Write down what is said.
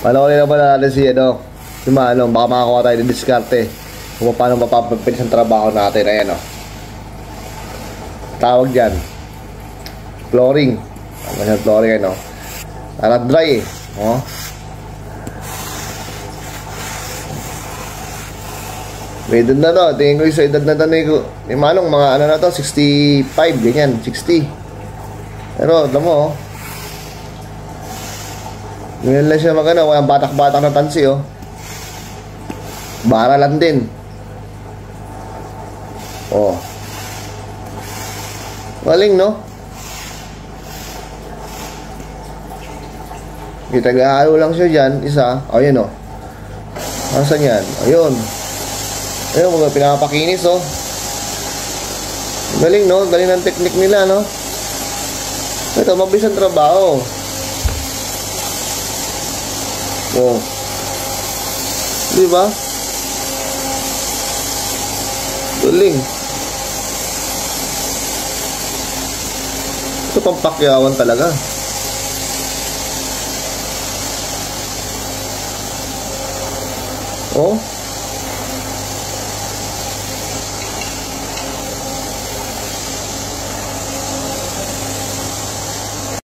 Panoorin na pala natin si ano, si Manong. Baka makakuha tayo ng diskarte kung paano mapapagpilis ang trabaho natin. Ayan o. Tawag dyan flooring. Ano siya flooring ano? Alat dry eh. Oh. May edad na to. Tingin ko yung sa edad na to ni Manong. Mga ano na to, 65, ganyan, 60. Pero, alam mo oh. Ngayon lang siya magano, walang batak-batak na tansi oh. Bara lang din. Oh. Galing no? Kitag-aalo lang siya dyan, isa. O yun o. Nasaan yan? Ayun. Ayun, mga pinapakinis o. Galing no? Galing ng technique nila no? Ito, mabilis ang trabaho. O. Diba? Galing. Ito pang pakyawan talaga. Oh.